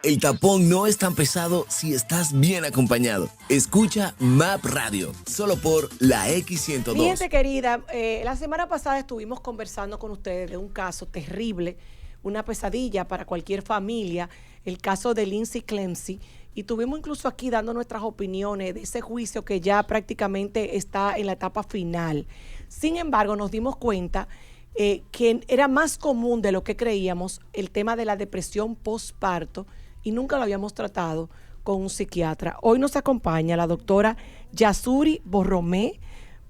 El tapón no es tan pesado si estás bien acompañado. Escucha MAP Radio, solo por la X102. Mi gente querida, la semana pasada estuvimos conversando con ustedes de un caso terrible, una pesadilla para cualquier familia, el caso de Lindsay Clemsey, y tuvimos incluso aquí dando nuestras opiniones de ese juicio que ya prácticamente está en la etapa final. Sin embargo, nos dimos cuenta que era más común de lo que creíamos el tema de la depresión postparto, y nunca lo habíamos tratado con un psiquiatra. Hoy nos acompaña la doctora Yasuri Borromé,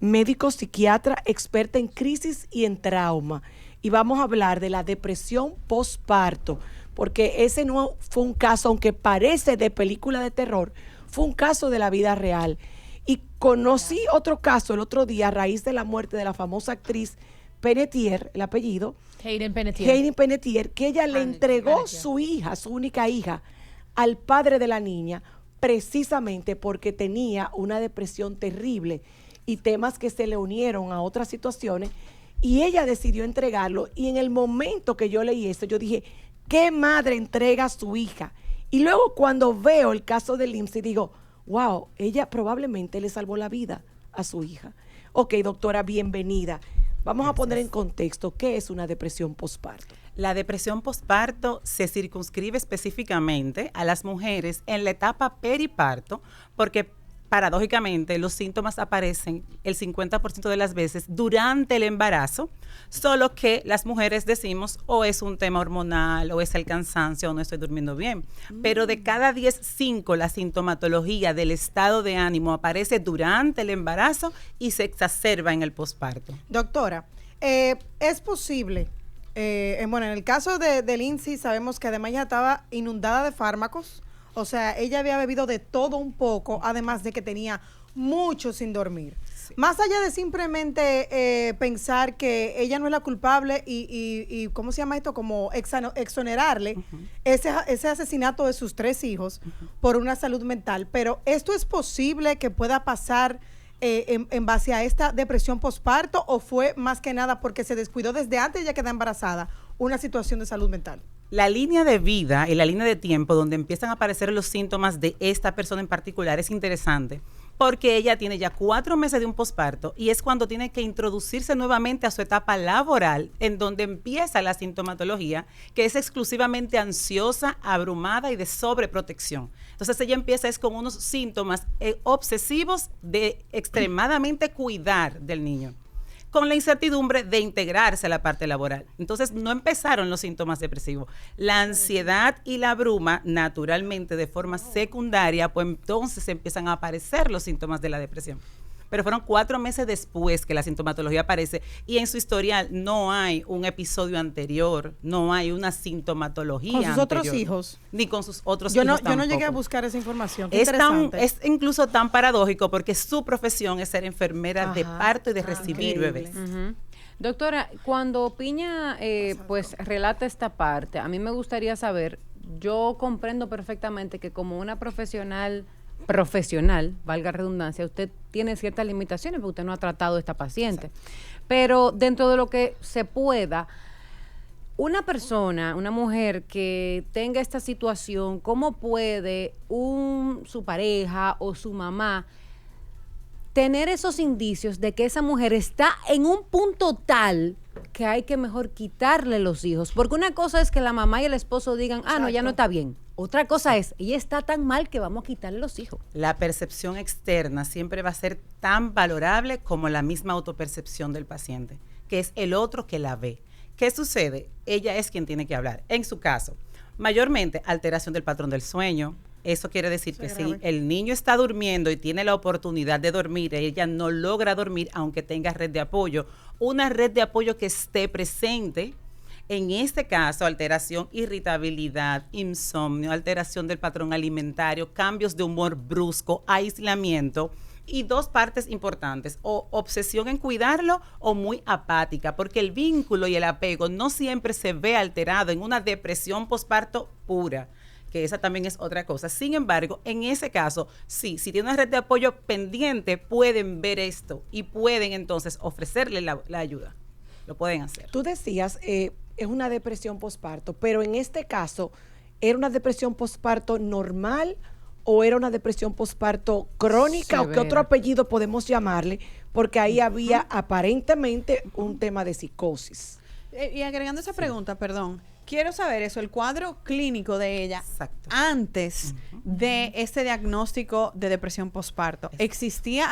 médico psiquiatra, experta en crisis y en trauma. Y vamos a hablar de la depresión postparto, porque ese no fue un caso, aunque parece de película de terror, fue un caso de la vida real. Y conocí otro caso el otro día a raíz de la muerte de la famosa actriz Panettiere, el apellido, Hayden Panettiere, que ella le entregó su hija, su única hija, al padre de la niña, precisamente porque tenía una depresión terrible y temas que se le unieron a otras situaciones, y ella decidió entregarlo. Y en el momento que yo leí eso, yo dije, ¿qué madre entrega a su hija? Y luego cuando veo el caso de Lindsay, digo, wow, ella probablemente le salvó la vida a su hija. Ok, doctora, bienvenida. Vamos a poner en contexto, ¿qué es una depresión postparto? La depresión postparto se circunscribe específicamente a las mujeres en la etapa periparto, porque paradójicamente los síntomas aparecen el 50% de las veces durante el embarazo, solo que las mujeres decimos o es un tema hormonal, o es el cansancio, o no estoy durmiendo bien. Pero de cada 10, 5 la sintomatología del estado de ánimo aparece durante el embarazo y se exacerba en el posparto. Doctora, es posible, en el caso de Lindsay sabemos que además ella estaba inundada de fármacos. O sea, ella había bebido de todo un poco, además de que tenía mucho sin dormir. Sí. Más allá de simplemente pensar que ella no es la culpable y ¿cómo se llama esto? Como exonerarle ese asesinato de sus 3 hijos por una salud mental. Pero ¿esto es posible que pueda pasar en base a esta depresión postparto, o fue más que nada porque se descuidó desde antes de ella quedar embarazada una situación de salud mental? La línea de vida y la línea de tiempo donde empiezan a aparecer los síntomas de esta persona en particular es interesante, porque ella tiene ya 4 meses de un posparto y es cuando tiene que introducirse nuevamente a su etapa laboral, en donde empieza la sintomatología, que es exclusivamente ansiosa, abrumada y de sobreprotección. Entonces ella empieza con unos síntomas obsesivos de extremadamente cuidar del niño, con la incertidumbre de integrarse a la parte laboral. Entonces, no empezaron los síntomas depresivos. La ansiedad y la bruma, naturalmente, de forma secundaria, pues entonces empiezan a aparecer los síntomas de la depresión. Pero fueron 4 meses después que la sintomatología aparece, y en su historial no hay un episodio anterior, no hay una sintomatología ¿Con sus anterior, otros hijos? Ni con sus otros hijos tampoco. Yo no llegué a buscar esa información. Qué Es incluso tan paradójico, porque su profesión es ser enfermera de parto y de recibir bebés. Doctora, cuando Piña pues relata esta parte, a mí me gustaría saber, yo comprendo perfectamente que como una profesional, valga redundancia, usted tiene ciertas limitaciones porque usted no ha tratado a esta paciente. Exacto. Pero dentro de lo que se pueda, una persona, una mujer que tenga esta situación, ¿cómo puede su pareja o su mamá tener esos indicios de que esa mujer está en un punto tal que hay que mejor quitarle los hijos? Porque una cosa es que la mamá y el esposo digan, no, ya no está bien. Otra cosa es, ella está tan mal que vamos a quitarle los hijos. La percepción externa siempre va a ser tan valorable como la misma autopercepción del paciente, que es el otro que la ve. ¿Qué sucede? Ella es quien tiene que hablar. En su caso, mayormente alteración del patrón del sueño. Eso quiere decir que si el niño está durmiendo y tiene la oportunidad de dormir, ella no logra dormir aunque tenga red de apoyo, una red de apoyo que esté presente. En este caso, alteración, irritabilidad, insomnio, alteración del patrón alimentario, cambios de humor brusco, aislamiento. Y 2 partes importantes, o obsesión en cuidarlo o muy apática, porque el vínculo y el apego no siempre se ve alterado en una depresión postparto pura, que esa también es otra cosa. Sin embargo, en ese caso, sí, si tiene una red de apoyo pendiente, pueden ver esto y pueden entonces ofrecerle la ayuda. Lo pueden hacer. Tú decías, es una depresión postparto, pero en este caso, ¿era una depresión posparto normal o era una depresión posparto crónica o qué otro apellido podemos llamarle? Porque ahí había aparentemente un tema de psicosis. Y agregando esa pregunta, perdón, quiero saber eso, el cuadro clínico de ella antes de este diagnóstico de depresión posparto. ¿Existía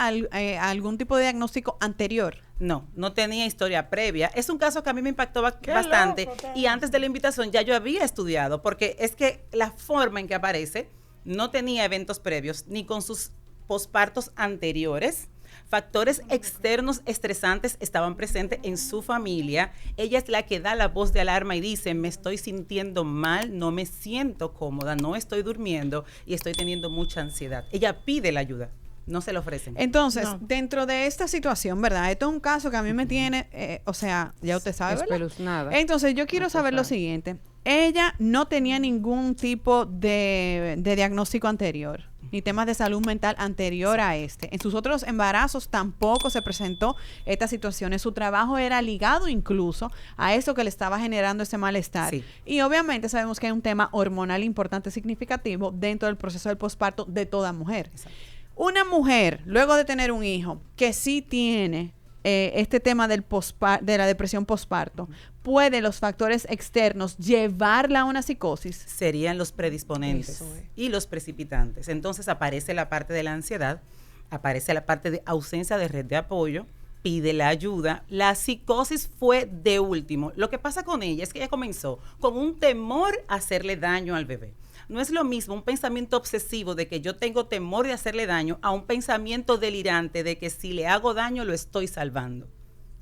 algún tipo de diagnóstico anterior? No, no tenía historia previa. Es un caso que a mí me impactó bastante y antes de la invitación ya yo había estudiado, porque es que la forma en que aparece no tenía eventos previos, ni con sus pospartos anteriores. Factores externos estresantes estaban presentes en su familia. Ella es la que da la voz de alarma y dice, me estoy sintiendo mal, no me siento cómoda, no estoy durmiendo y estoy teniendo mucha ansiedad. Ella pide la ayuda, no se la ofrecen. Entonces, dentro de esta situación, ¿verdad? Esto es un caso que a mí me tiene, o sea, ya usted sabe, ¿verdad? Espeluznada. Entonces, yo quiero saber lo siguiente. Ella no tenía ningún tipo de diagnóstico anterior, ni temas de salud mental anterior a este. En sus otros embarazos tampoco se presentó estas situaciones. Su trabajo era ligado incluso a eso que le estaba generando ese malestar. Sí. Y obviamente sabemos que hay un tema hormonal importante, significativo dentro del proceso del posparto de toda mujer. Exacto. Una mujer, luego de tener un hijo, que sí tiene este tema de la depresión posparto, ¿puede los factores externos llevarla a una psicosis? Serían los predisponentes y los precipitantes. Entonces aparece la parte de la ansiedad, aparece la parte de ausencia de red de apoyo, pide la ayuda. La psicosis fue de último. Lo que pasa con ella es que ella comenzó con un temor a hacerle daño al bebé. No es lo mismo un pensamiento obsesivo de que yo tengo temor de hacerle daño a un pensamiento delirante de que si le hago daño lo estoy salvando.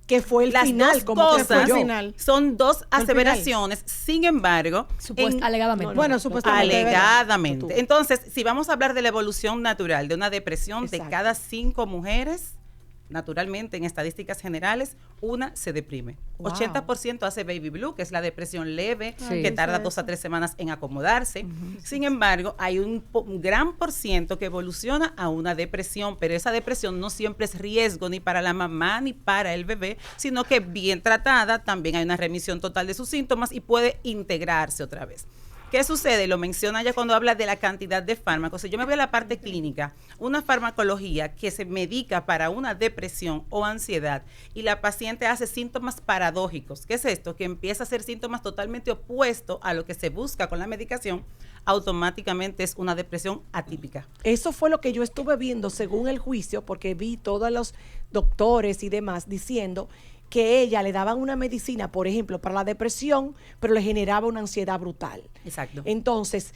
Que fue el Las final, dos como que fue cosas el final. son dos aseveraciones. Sin embargo, Alegadamente. Bueno, supuestamente. alegadamente. Entonces, si vamos a hablar de la evolución natural de una depresión, de Exacto. cada 5 mujeres, naturalmente, en estadísticas generales, una se deprime. Wow. 80% hace baby blue, que es la depresión leve, Sí. que tarda 2 a 3 semanas en acomodarse. Sin embargo, hay un gran por ciento que evoluciona a una depresión, pero esa depresión no siempre es riesgo ni para la mamá ni para el bebé, sino que bien tratada, también hay una remisión total de sus síntomas y puede integrarse otra vez. ¿Qué sucede? Lo menciona ella cuando habla de la cantidad de fármacos. Si yo me voy a la parte clínica, una farmacología que se medica para una depresión o ansiedad y la paciente hace síntomas paradójicos. ¿Qué es esto? Que empieza a hacer síntomas totalmente opuestos a lo que se busca con la medicación, automáticamente es una depresión atípica. Eso fue lo que yo estuve viendo según el juicio, porque vi todos los doctores y demás diciendo que ella le daban una medicina, por ejemplo, para la depresión, pero le generaba una ansiedad brutal. Exacto. Entonces,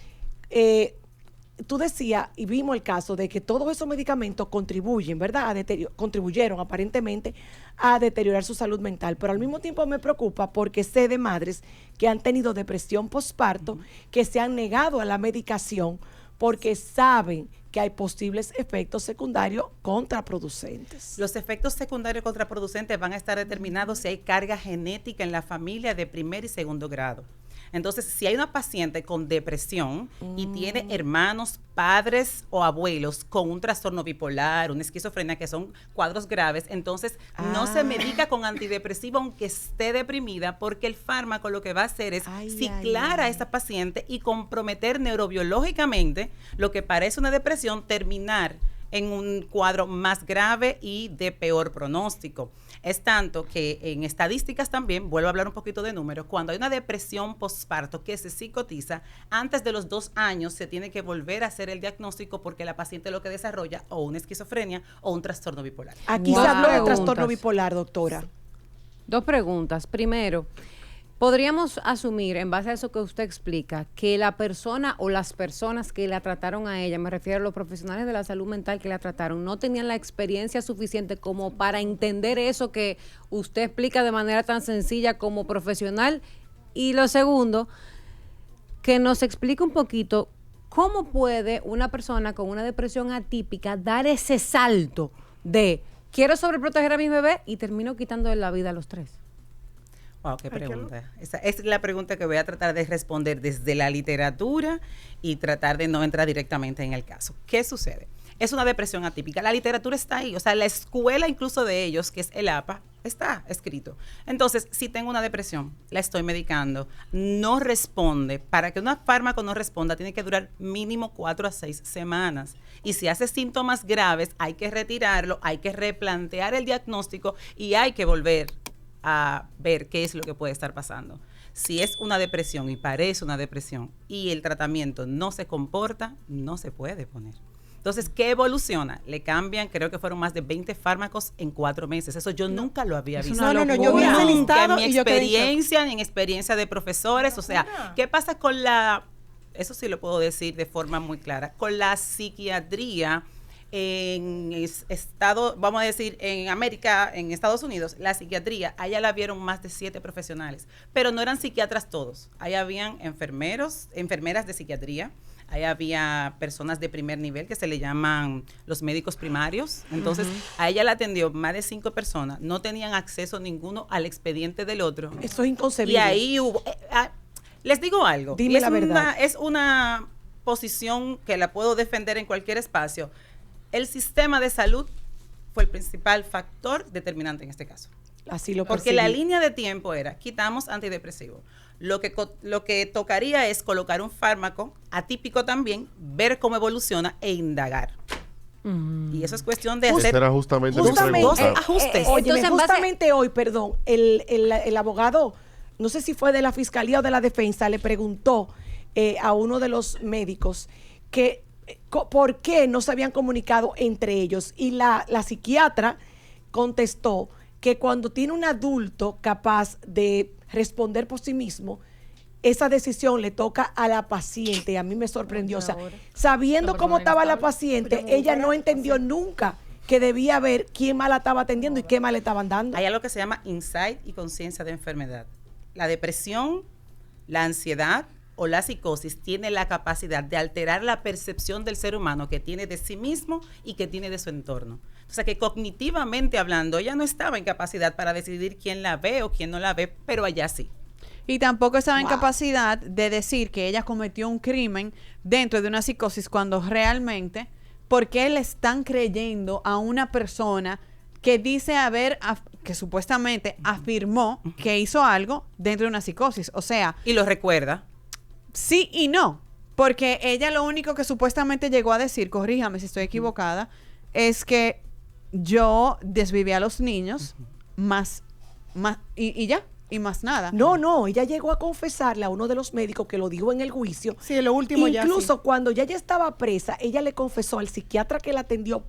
tú decías, y vimos el caso de que todos esos medicamentos contribuyen, ¿verdad? Contribuyeron aparentemente a deteriorar su salud mental, pero al mismo tiempo me preocupa porque sé de madres que han tenido depresión posparto, que se han negado a la medicación porque saben que hay posibles efectos secundarios contraproducentes. Los efectos secundarios contraproducentes van a estar determinados si hay carga genética en la familia de primer y segundo grado. Entonces, si hay una paciente con depresión y tiene hermanos, padres o abuelos con un trastorno bipolar, una esquizofrenia, que son cuadros graves, entonces no se medica con antidepresivo aunque esté deprimida, porque el fármaco lo que va a hacer es ciclar a esa paciente y comprometer neurobiológicamente lo que parece una depresión, terminar en un cuadro más grave y de peor pronóstico. Es tanto que en estadísticas también, vuelvo a hablar un poquito de números, cuando hay una depresión posparto que se psicotiza, antes de los 2 años se tiene que volver a hacer el diagnóstico porque la paciente lo que desarrolla o una esquizofrenia o un trastorno bipolar. Aquí Wow. se habló de Preguntas. trastorno bipolar, doctora. 2 preguntas. Primero, ¿podríamos asumir, en base a eso que usted explica, que la persona o las personas que la trataron a ella, me refiero a los profesionales de la salud mental que la trataron, no tenían la experiencia suficiente como para entender eso que usted explica de manera tan sencilla como profesional? Y lo segundo, que nos explique un poquito cómo puede una persona con una depresión atípica dar ese salto de quiero sobreproteger a mi bebé y termino quitándole la vida a los 3. Wow, qué pregunta. Esa es la pregunta que voy a tratar de responder desde la literatura y tratar de no entrar directamente en el caso. ¿Qué sucede? es una depresión atípica. La literatura está ahí, o sea, la escuela incluso de ellos, que es el APA, está escrito. Entonces, si tengo una depresión, la estoy medicando, no responde. Para que un fármaco no responda, tiene que durar mínimo 4 a 6 semanas. Y si hace síntomas graves, hay que retirarlo, hay que replantear el diagnóstico y hay que volver a ver qué es lo que puede estar pasando. Si es una depresión y parece una depresión y el tratamiento no se comporta, no se puede poner. Entonces, ¿qué evoluciona? Le cambian, creo que fueron más de 20 fármacos en 4 meses. Eso yo nunca lo había visto. No, yo vi ese listado en mi y yo quedé en shock. experiencia, en experiencia de profesores, o sea, ¿qué pasa con eso sí lo puedo decir de forma muy clara, con la psiquiatría en estado, vamos a decir, en América, en Estados Unidos, la psiquiatría, allá la vieron más de 7 profesionales, pero no eran psiquiatras todos. Ahí habían enfermeras de psiquiatría, ahí había personas de primer nivel que se le llaman los médicos primarios. Entonces, a ella la atendió más de 5 personas, no tenían acceso ninguno al expediente del otro. Eso es inconcebible. Y ahí hubo, les digo algo, Dime la verdad. Es una posición que la puedo defender en cualquier espacio. El sistema de salud fue el principal factor determinante en este caso. Así lo Porque percibí. la línea de tiempo era, quitamos antidepresivos. Lo que tocaría es colocar un fármaco atípico también, ver cómo evoluciona e indagar. Y eso es cuestión de hacer Era justamente ajustes. Óyeme, Entonces, en base- justamente hoy, perdón, el abogado, no sé si fue de la Fiscalía o de la Defensa, le preguntó a uno de los médicos que por qué no se habían comunicado entre ellos. Y la psiquiatra contestó que cuando tiene un adulto capaz de responder por sí mismo, esa decisión le toca a la paciente. Y a mí me sorprendió. O sea, sabiendo cómo estaba la paciente, ella no entendió nunca que debía ver quién más la estaba atendiendo y qué más le estaban dando. Hay algo que se llama insight y conciencia de enfermedad. La depresión, la ansiedad o la psicosis tiene la capacidad de alterar la percepción del ser humano que tiene de sí mismo y que tiene de su entorno. O sea que cognitivamente hablando, ella no estaba en capacidad para decidir quién la ve o quién no la ve, pero allá sí. Y tampoco estaba en capacidad de decir que ella cometió un crimen dentro de una psicosis cuando realmente, ¿por qué le están creyendo a una persona que dice que supuestamente afirmó que hizo algo dentro de una psicosis? O sea, Y lo recuerda. sí y no, porque ella lo único que supuestamente llegó a decir, corríjame si estoy equivocada, es que yo desviví a los niños y ya, y más nada. No, ella llegó a confesarle a uno de los médicos que lo dijo en el juicio. Sí, lo último ya, Incluso sí. cuando ya estaba presa, ella le confesó al psiquiatra que la atendió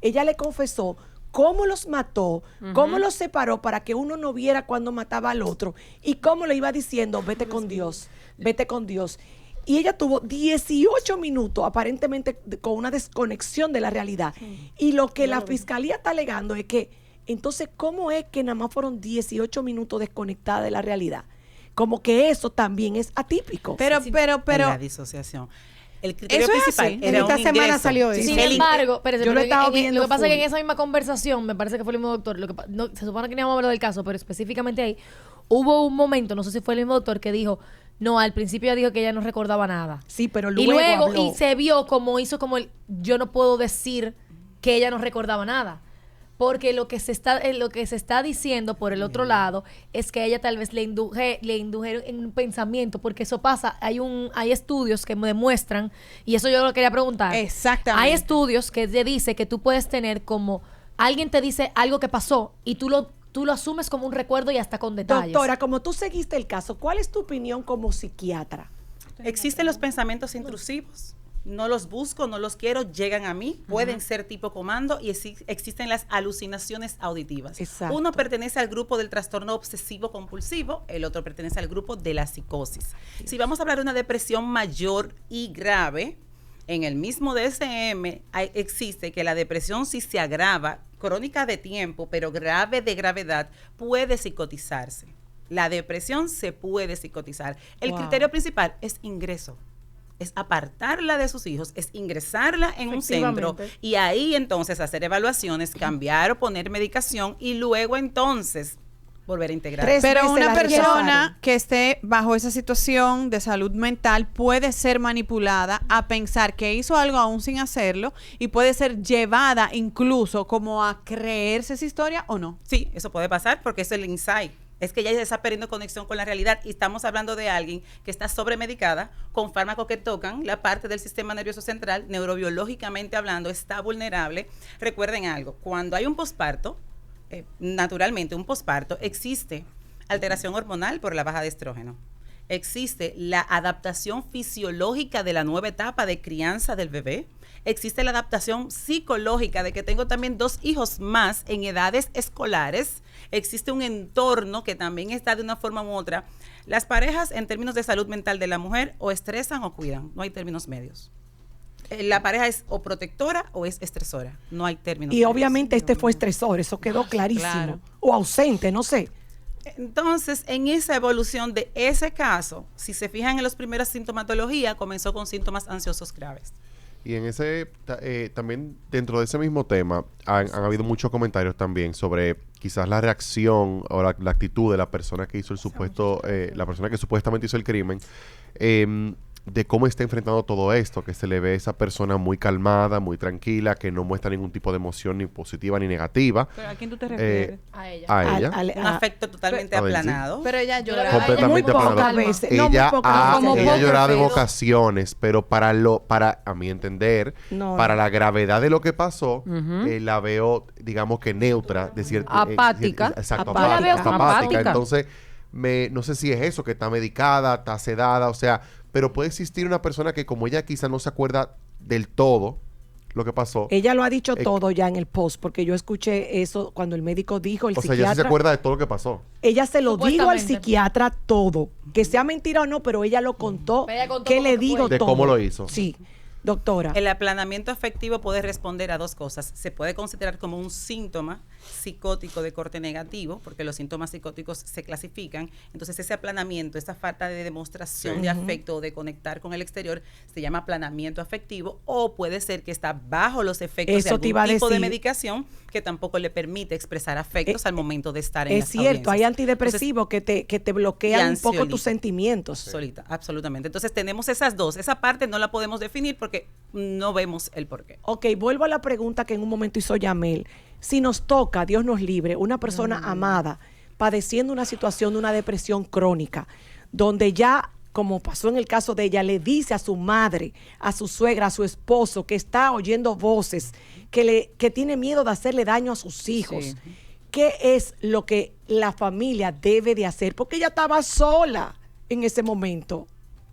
ella le confesó cómo los mató, cómo los separó para que uno no viera cuando mataba al otro y cómo le iba diciendo, vete con Dios, vete con Dios. Y ella tuvo 18 minutos aparentemente con una desconexión de la realidad. Y lo que la fiscalía está alegando es que, entonces, ¿cómo es que nada más fueron 18 minutos desconectada de la realidad? Como que eso también es atípico. Pero, La disociación. El criterio Eso es principal así. era Esta un semana ingreso. salió eso. Sin El- embargo, espérese, yo lo he pero estado lo viendo que pasa es que en full. esa misma conversación, me parece que fue el mismo doctor, se supone que no íbamos a hablar del caso, pero específicamente ahí, hubo un momento, no sé si fue el mismo doctor, que dijo, no, al principio ella dijo que ella no recordaba nada. Sí, pero Y luego luego, habló. y se vio como hizo como yo no puedo decir que ella no recordaba nada. Porque lo que se está diciendo por el otro lado es que a ella tal vez le indujeron en un pensamiento, porque eso pasa, hay estudios que me demuestran, y eso yo lo quería preguntar. Exactamente. Hay estudios que te dice que tú puedes tener como, alguien te dice algo que pasó y tú lo asumes como un recuerdo y hasta con detalles. Doctora, como tú seguiste el caso, ¿cuál es tu opinión como psiquiatra? Existen los pensamientos intrusivos. No los busco, no los quiero, llegan a mí, pueden ser tipo comando y existen las alucinaciones auditivas. Exacto. Uno pertenece al grupo del trastorno obsesivo compulsivo, el otro pertenece al grupo de la psicosis. Si vamos a hablar de una depresión mayor y grave, en el mismo DSM existe que la depresión, si se agrava, crónica de tiempo, pero grave de gravedad, puede psicotizarse. La depresión se puede psicotizar. El criterio principal es ingreso. Es apartarla de sus hijos, es ingresarla en un centro y ahí entonces hacer evaluaciones, cambiar o poner medicación y luego entonces volver a integrar. Pero veces una la persona rechazaron. que esté bajo esa situación de salud mental puede ser manipulada a pensar que hizo algo aún sin hacerlo y puede ser llevada incluso como a creerse esa historia o no. Sí, eso puede pasar porque es el insight. Es que ella ya está perdiendo conexión con la realidad y estamos hablando de alguien que está sobremedicada con fármacos que tocan la parte del sistema nervioso central, neurobiológicamente hablando, está vulnerable. Recuerden algo, cuando hay un posparto, naturalmente un posparto, existe alteración hormonal por la baja de estrógeno. Existe la adaptación fisiológica de la nueva etapa de crianza del bebé. Existe la adaptación psicológica de que tengo también 2 hijos más en edades escolares. Existe un entorno que también está de una forma u otra. Las parejas en términos de salud mental de la mujer o estresan o cuidan. No hay términos medios. La pareja es o protectora o es estresora. No hay términos Y medios. obviamente este fue estresor, eso quedó clarísimo. Claro. O ausente, no sé. Entonces, en esa evolución de ese caso, si se fijan en las primeras sintomatologías, comenzó con síntomas ansiosos graves. Y en ese, también dentro de ese mismo tema, han habido muchos comentarios también sobre quizás la reacción o la actitud de la persona que hizo el supuesto, la persona que supuestamente hizo el crimen, de cómo está enfrentando todo esto, que se le ve a esa persona muy calmada, muy tranquila, que no muestra ningún tipo de emoción ni positiva ni negativa. ¿Pero a quién tú te refieres? A ella. A ella. Un afecto totalmente a ver, sí. aplanado. Pero ella Yo la llora. veo a ella Completamente muy aplanado. pocas veces. No, muy Ella pocas ha, veces. Como ella ha poker llorado en face. ocasiones, pero para a mi entender, No, para no. la gravedad de lo que pasó, la veo, digamos que neutra, de cierto, Apática. exacto, Yo la veo como apática. apática. Entonces, no sé si es eso, que está medicada, está sedada, o sea, pero puede existir una persona que como ella quizá no se acuerda del todo lo que pasó. Ella lo ha dicho todo ya en el post, porque yo escuché eso cuando el médico dijo, el O sea, ella sí psiquiatra. se acuerda de todo lo que pasó. Ella se lo dijo al Supuestamente. psiquiatra todo. Que sea mentira o no, pero ella lo contó. Ella contó ¿Qué cómo le que digo fue. De todo? cómo lo hizo. Sí, doctora. El aplanamiento afectivo puede responder a 2 cosas. Se puede considerar como un síntoma psicótico de corte negativo, porque los síntomas psicóticos se clasifican. Entonces, ese aplanamiento, esa falta de demostración de afecto o de conectar con el exterior, se llama aplanamiento afectivo, o puede ser que está bajo los efectos Eso de te algún iba a tipo de decir. medicación que tampoco le permite expresar afectos al momento de estar en Es las cierto, hay audiencias. antidepresivos que te bloquean un poco tus sentimientos. Solita, absolutamente. Entonces tenemos esas 2. Esa parte no la podemos definir porque no vemos el porqué. Ok, vuelvo a la pregunta que en un momento hizo Yamel. Si nos toca, Dios nos libre, una persona amada padeciendo una situación de una depresión crónica, donde ya, como pasó en el caso de ella, le dice a su madre, a su suegra, a su esposo, que está oyendo voces, que tiene miedo de hacerle daño a sus hijos. Sí. ¿Qué es lo que la familia debe de hacer? Porque ella estaba sola en ese momento.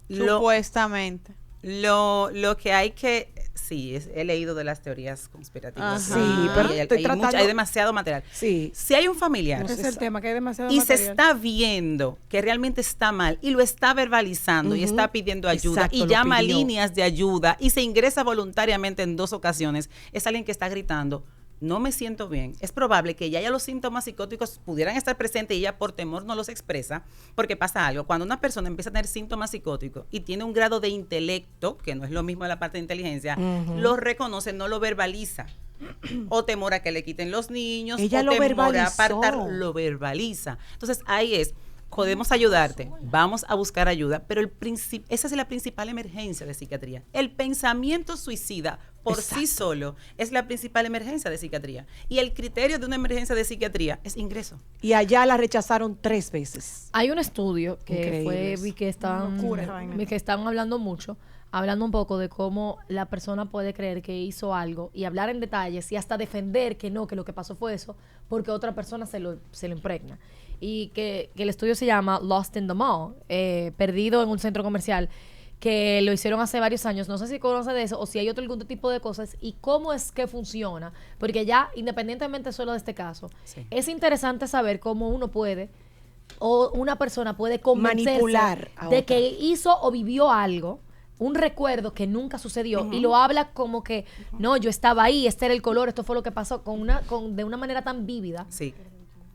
Supuestamente. Lo que hay que... Sí, he leído de las teorías conspirativas. Ajá. Sí, pero Y estoy tratando- hay demasiado material. Sí. Si hay un familiar Ese es el tema, que hay demasiado y se material. está viendo que realmente está mal y lo está verbalizando y Ujú. está pidiendo ayuda Exacto, y lo llama a pidió. líneas de ayuda y se ingresa voluntariamente en 2 ocasiones, es alguien que está gritando, no me siento bien. Es probable que ya los síntomas psicóticos pudieran estar presentes y ella por temor no los expresa, porque pasa algo. Cuando una persona empieza a tener síntomas psicóticos y tiene un grado de intelecto, que no es lo mismo de la parte de inteligencia, lo reconoce, no lo verbaliza. O temor a que le quiten los niños, Ella o lo temor a verbalizó. apartar, lo verbaliza. Entonces ahí es, podemos ayudarte, vamos a buscar ayuda, pero esa es la principal emergencia de psiquiatría. El pensamiento suicida por sí solo es la principal emergencia de psiquiatría. Y el criterio de una emergencia de psiquiatría es ingreso. Y allá la rechazaron 3 veces. Hay un estudio que Increíble. vi que Locura esa vaina. están hablando mucho, hablando un poco de cómo la persona puede creer que hizo algo y hablar en detalles y hasta defender que no, que lo que pasó fue eso, porque otra persona se lo impregna. Y que el estudio se llama Lost in the Mall, perdido en un centro comercial, que lo hicieron hace varios años. No sé si conoce de eso o si hay otro algún tipo de cosas y cómo es que funciona, porque ya independientemente solo de este caso, Sí. es interesante saber cómo uno puede o una persona puede convencerse Manipular a de otra. que hizo o vivió algo, un recuerdo que nunca sucedió, y lo habla como que no, yo estaba ahí, este era el color, esto fue lo que pasó, de una manera tan vívida. Sí.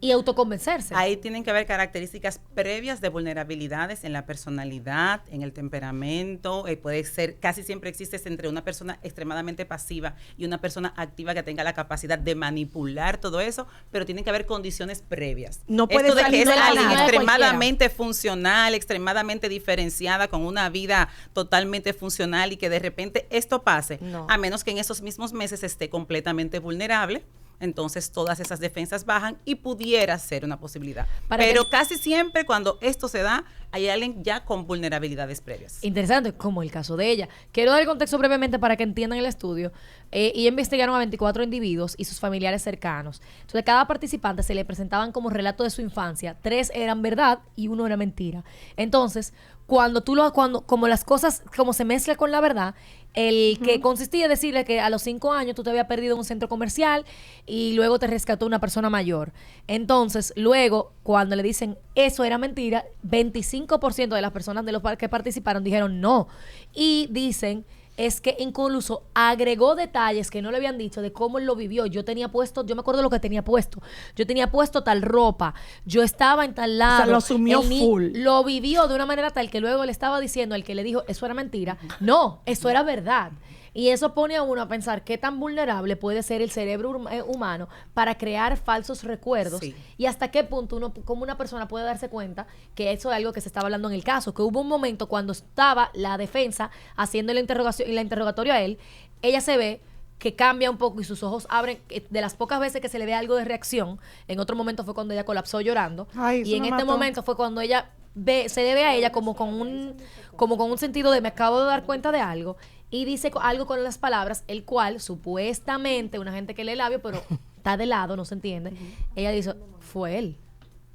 y autoconvencerse. Ahí tienen que haber características previas de vulnerabilidades en la personalidad, en el temperamento. Puede ser, casi siempre existe entre una persona extremadamente pasiva y una persona activa que tenga la capacidad de manipular todo eso, pero tienen que haber condiciones previas. No puede Esto de que salir es de la alguien nada. extremadamente funcional, extremadamente diferenciada, con una vida totalmente funcional y que de repente esto pase, No. a menos que en esos mismos meses esté completamente vulnerable. Entonces todas esas defensas bajan y pudiera ser una posibilidad. Pero casi siempre cuando esto se da, hay alguien ya con vulnerabilidades previas. Interesante, como el caso de ella. Quiero dar el contexto brevemente para que entiendan el estudio. Y investigaron a 24 individuos y sus familiares cercanos. Entonces, cada participante se le presentaban como relato de su infancia. 3 eran verdad y 1 era mentira. Entonces, como las cosas, como se mezcla con la verdad, el que consistía en decirle que a los 5 años tú te habías perdido en un centro comercial y luego te rescató una persona mayor. Entonces, luego, cuando le dicen eso era mentira, 25% de las personas de los que participaron dijeron no. Y dicen es que incluso agregó detalles que no le habían dicho de cómo él lo vivió. Yo me acuerdo lo que tenía puesto. Yo tenía puesto tal ropa. Yo estaba en tal lado. O sea, lo asumió full. Lo vivió de una manera tal que luego le estaba diciendo al que le dijo, eso era mentira. No, eso era verdad. Y eso pone a uno a pensar qué tan vulnerable puede ser el cerebro humano para crear falsos recuerdos y hasta qué punto uno, como una persona puede darse cuenta que eso es algo que se estaba hablando en el caso, que hubo un momento cuando estaba la defensa haciendo la interrogatorio a él, ella se ve que cambia un poco y sus ojos abren, de las pocas veces que se le ve algo de reacción. En otro momento fue cuando ella colapsó llorando. Ay, y en este momento fue cuando ella se le ve a ella como con un sentido de me acabo de dar cuenta de algo. Y dice algo con las palabras, el cual supuestamente una gente que lee labio, pero está de lado, no se entiende. Ella dice, fue él.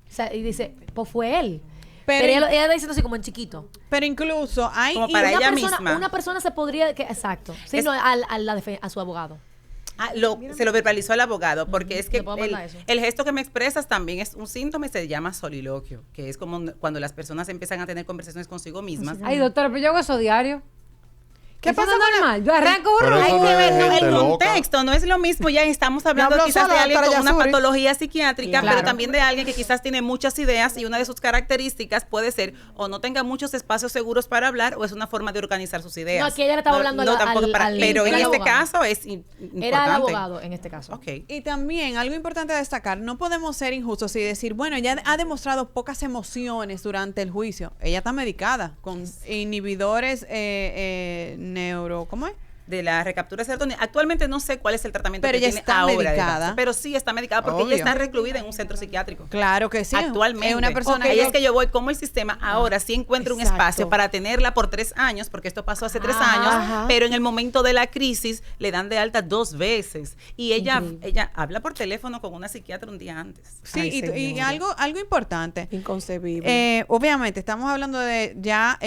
O sea, y dice, pues fue él. Pero ella está diciendo así como en chiquito. Pero incluso hay... Como para ella misma. Una persona se podría... exacto. Sí, Es- no, a su abogado. Se lo verbalizó al abogado, porque es que ¿Le puedo mandar eso? el gesto que me expresas también es un síntoma y se llama soliloquio, que es como cuando las personas empiezan a tener conversaciones consigo mismas. Ay, doctora, pero yo hago eso diario. ¿Qué Eso pasa no es con la- normal? Yo arranco Pero uno. eso no es El gente loca. contexto no es lo mismo, ya estamos hablando habló quizás sola, de alguien doctora con una Yasuri. patología psiquiátrica, Claro. pero también de alguien que quizás tiene muchas ideas y una de sus características puede ser o no tenga muchos espacios seguros para hablar o es una forma de organizar sus ideas. No, aquí ella le estaba hablando tampoco pero en era este abogado. caso es importante. Era el abogado en este caso. Ok. Y también algo importante a destacar, no podemos ser injustos y decir, bueno, ella ha demostrado pocas emociones durante el juicio. Ella está medicada con inhibidores ¿cómo es? De la recaptura de serotonina. Actualmente no sé cuál es el tratamiento Pero que ella tiene está ahora de medicada. base, pero sí está medicada porque Obvio. ella está recluida en un centro psiquiátrico. Claro que sí. Actualmente. Es una persona Ahí que... es que yo voy, como el sistema ahora sí encuentra un Exacto. espacio para tenerla por 3 años, porque esto pasó hace 3 años, Ajá. pero en el momento de la crisis le dan de alta 2 veces. Y ella habla por teléfono con una psiquiatra un día antes. Sí, Ay, y señora. algo importante. Inconcebible. Obviamente, estamos hablando de ya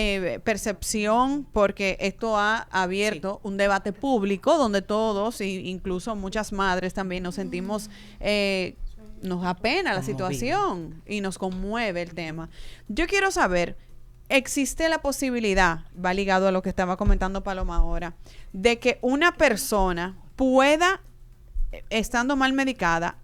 percepción, porque esto ha abierto un debate público donde todos, incluso muchas madres también nos sentimos, nos da pena la situación y nos conmueve el tema. Yo quiero saber, ¿existe la posibilidad, va ligado a lo que estaba comentando Paloma ahora, de que una persona pueda, estando mal medicada,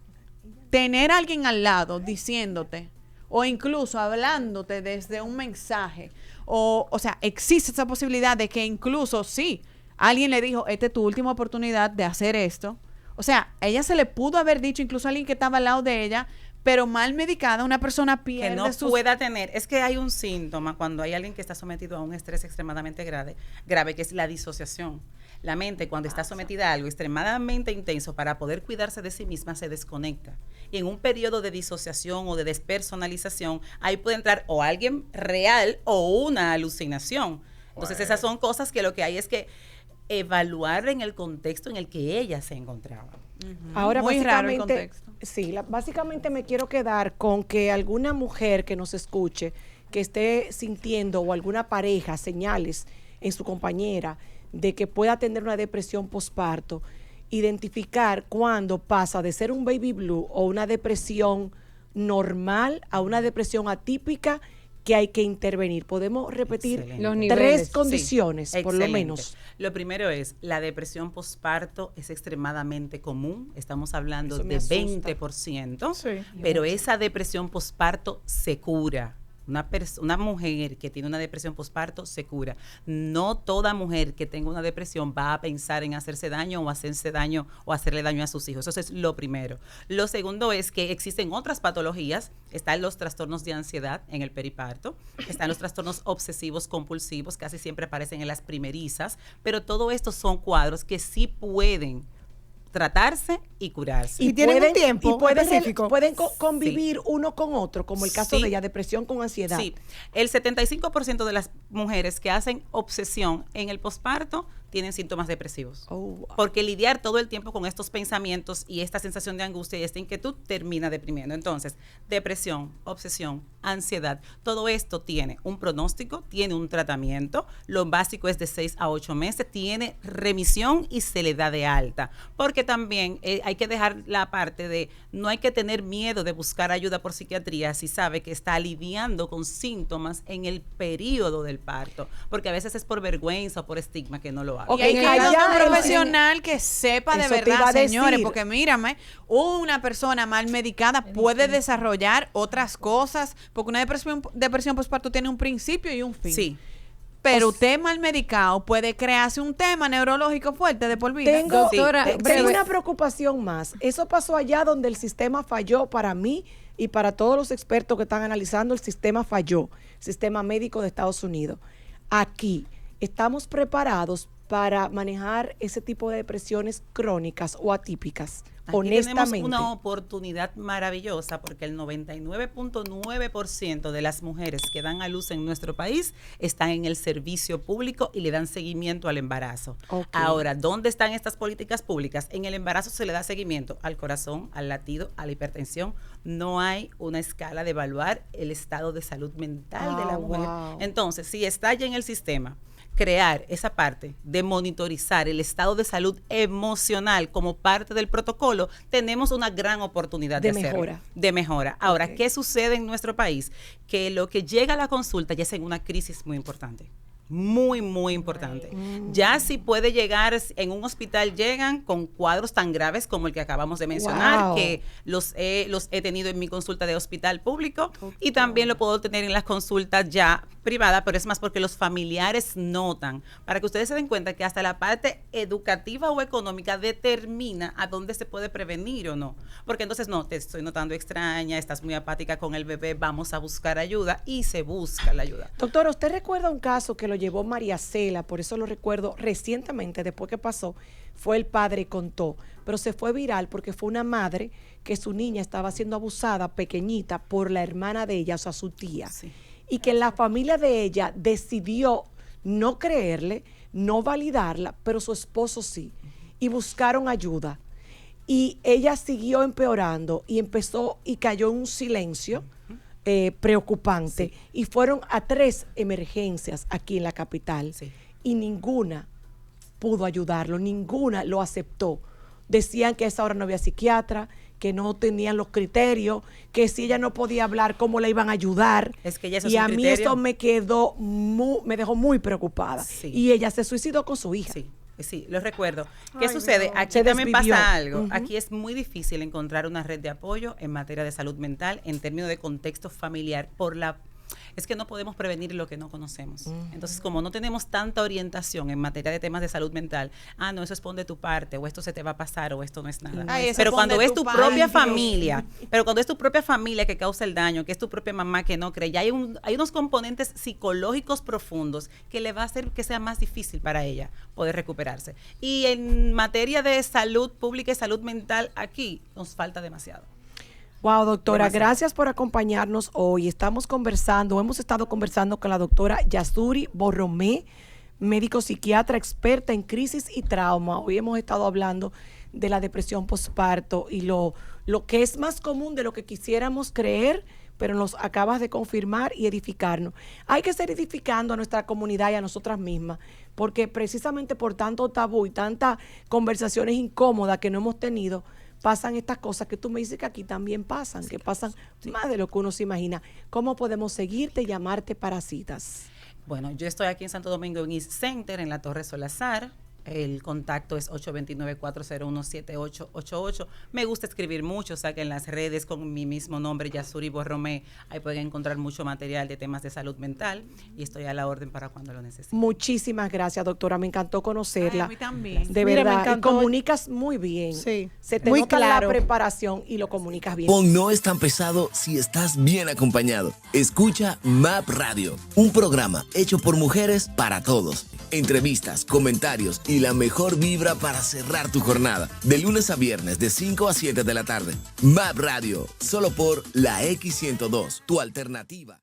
tener a alguien al lado diciéndote o incluso hablándote desde un mensaje o sea, existe esa posibilidad de que incluso sí, alguien le dijo, esta es tu última oportunidad de hacer esto? O sea, a ella se le pudo haber dicho, incluso a alguien que estaba al lado de ella, pero mal medicada, una persona pierde Que no sus... pueda tener, es que hay un síntoma cuando hay alguien que está sometido a un estrés extremadamente grave, que es la disociación. La mente, cuando está sometida a algo extremadamente intenso para poder cuidarse de sí misma, se desconecta. Y en un periodo de disociación o de despersonalización, ahí puede entrar o alguien real o una alucinación. Entonces, esas son cosas que lo que hay es que evaluar en el contexto en el que ella se encontraba. Ahora, Muy raro el básicamente, contexto. sí, básicamente me quiero quedar con que alguna mujer que nos escuche, que esté sintiendo o alguna pareja señales en su compañera de que pueda tener una depresión postparto, identificar cuándo pasa de ser un baby blue o una depresión normal a una depresión atípica que hay que intervenir. Podemos repetir Excelente. Los niveles, tres sí. condiciones, por lo Excelente. menos. Lo primero es, la depresión postparto es extremadamente común, estamos hablando Eso me de asusta. 20%, Sí. pero esa depresión postparto se cura. Una mujer que tiene una depresión postparto se cura. No toda mujer que tenga una depresión va a pensar en hacerse daño o hacerse daño o hacerle daño a sus hijos. Eso es lo primero. Lo segundo es que existen otras patologías. Están los trastornos de ansiedad en el periparto, están los trastornos obsesivos compulsivos, casi siempre aparecen en las primerizas, pero todo esto son cuadros que sí pueden tratarse y curarse. Y tienen un tiempo y pueden, específico. pueden convivir uno con otro, como el caso Sí. de ella, depresión con ansiedad. Sí, el 75% de las mujeres que hacen obsesión en el posparto tienen síntomas depresivos. Oh, wow. Porque lidiar todo el tiempo con estos pensamientos y esta sensación de angustia y esta inquietud termina deprimiendo. Entonces, depresión, obsesión, ansiedad, todo esto tiene un pronóstico, tiene un tratamiento. Lo básico es de 6 a 8 meses, tiene remisión y se le da de alta. Porque también hay que dejar la parte de no hay que tener miedo de buscar ayuda por psiquiatría si sabe que está lidiando con síntomas en el periodo del parto. Porque a veces es por vergüenza o por estigma que no lo haga. Ok, Y hay que ir allá donde un en- profesional que sepa de Eso te iba verdad, a decir. señores, porque mírame, una persona mal medicada puede desarrollar otras cosas, porque una depresión postparto tiene un principio y un fin. Sí. Pero usted mal medicado puede crearse un tema neurológico fuerte de por vida. Tengo, Doctora, tengo breve. una preocupación más. Eso pasó allá donde el sistema falló para mí y para todos los expertos que están analizando, el sistema falló, el sistema médico de Estados Unidos. Aquí, ¿estamos preparados para manejar ese tipo de depresiones crónicas o atípicas? Aquí Honestamente. tenemos una oportunidad maravillosa porque el 99.9% de las mujeres que dan a luz en nuestro país están en el servicio público y le dan seguimiento al embarazo. Ok. Ahora, ¿dónde están estas políticas públicas? En el embarazo se le da seguimiento al corazón, al latido, a la hipertensión. No hay una escala de evaluar el estado de salud mental de la mujer. Wow. Entonces, si está ya en el sistema, crear esa parte de monitorizar el estado de salud emocional como parte del protocolo, tenemos una gran oportunidad de hacerlo. mejora. De mejora. Ahora, Ok. ¿qué sucede en nuestro país? Que lo que llega a la consulta ya es en una crisis muy importante. Muy, muy importante. Ya si puede llegar, en un hospital llegan con cuadros tan graves como el que acabamos de mencionar, Wow. que los he tenido en mi consulta de hospital público y también lo puedo tener en las consultas ya privadas, pero es más porque los familiares notan, para que ustedes se den cuenta que hasta la parte educativa o económica determina a dónde se puede prevenir o no. Porque entonces, no, te estoy notando extraña, estás muy apática con el bebé, vamos a buscar ayuda y se busca la ayuda. Doctora, ¿usted recuerda un caso que lo llevó María Cela? Por eso lo recuerdo recientemente, después que pasó, fue el padre contó, pero se fue viral porque fue una madre que su niña estaba siendo abusada, pequeñita, por la hermana de ella, o sea, su tía. Sí. Y que la familia de ella decidió no creerle, no validarla, pero su esposo sí. Y buscaron ayuda. Y ella siguió empeorando y empezó y cayó en un silencio preocupante. Y fueron a 3 emergencias aquí en la capital. Sí. Y ninguna pudo ayudarlo, ninguna lo aceptó. Decían que a esa hora no había psiquiatra, que no tenían los criterios, que si ella no podía hablar, ¿cómo la iban a ayudar? Es que ya eso y es un a mí criterio. eso me dejó muy preocupada. Sí. Y ella se suicidó con su hija. Sí, sí, lo recuerdo. ¿Qué Ay, sucede? Dios. Aquí Se también desvivió. pasa algo. Ujú. Aquí es muy difícil encontrar una red de apoyo en materia de salud mental en términos de contexto familiar es que no podemos prevenir lo que no conocemos. Entonces, como no tenemos tanta orientación en materia de temas de salud mental, no, eso es pon de tu parte, o esto se te va a pasar, o esto no es nada. Ay, eso Pero pon cuando de es tu tu parte. propia Ay, Dios. familia, pero cuando es tu propia familia que causa el daño, que es tu propia mamá que no cree, ya hay unos componentes psicológicos profundos que le va a hacer que sea más difícil para ella poder recuperarse. Y en materia de salud pública y salud mental, aquí nos falta demasiado. Wow, doctora, Demasiado. gracias por acompañarnos hoy. Hemos estado conversando con la doctora Yasuri Borromé, médico psiquiatra experta en crisis y trauma. Hoy hemos estado hablando de la depresión postparto y lo que es más común de lo que quisiéramos creer, pero nos acabas de confirmar y edificarnos. Hay que seguir edificando a nuestra comunidad y a nosotras mismas, porque precisamente por tanto tabú y tantas conversaciones incómodas que no hemos tenido, pasan estas cosas que tú me dices que aquí también pasan, que pasan más de lo que uno se imagina. ¿Cómo podemos seguirte y llamarte para citas? Bueno, yo estoy aquí en Santo Domingo en East Center, en la Torre Solazar. El contacto es 829-401-7888. Me gusta escribir mucho, o sea que en las redes con mi mismo nombre, Yasuri Borromé, ahí pueden encontrar mucho material de temas de salud mental y estoy a la orden para cuando lo necesiten. Muchísimas gracias, doctora. Me encantó conocerla. Ay, a mí también. De Mira, me verdad, y encantó. comunicas muy bien. Sí, Se te muy nota claro. la preparación y lo comunicas bien. Pon no es tan pesado si estás bien acompañado. Escucha MAP Radio, un programa hecho por mujeres para todos. Entrevistas, comentarios y la mejor vibra para cerrar tu jornada. De lunes a viernes de 5 a 7 de la tarde. MAP Radio, solo por la X102, tu alternativa.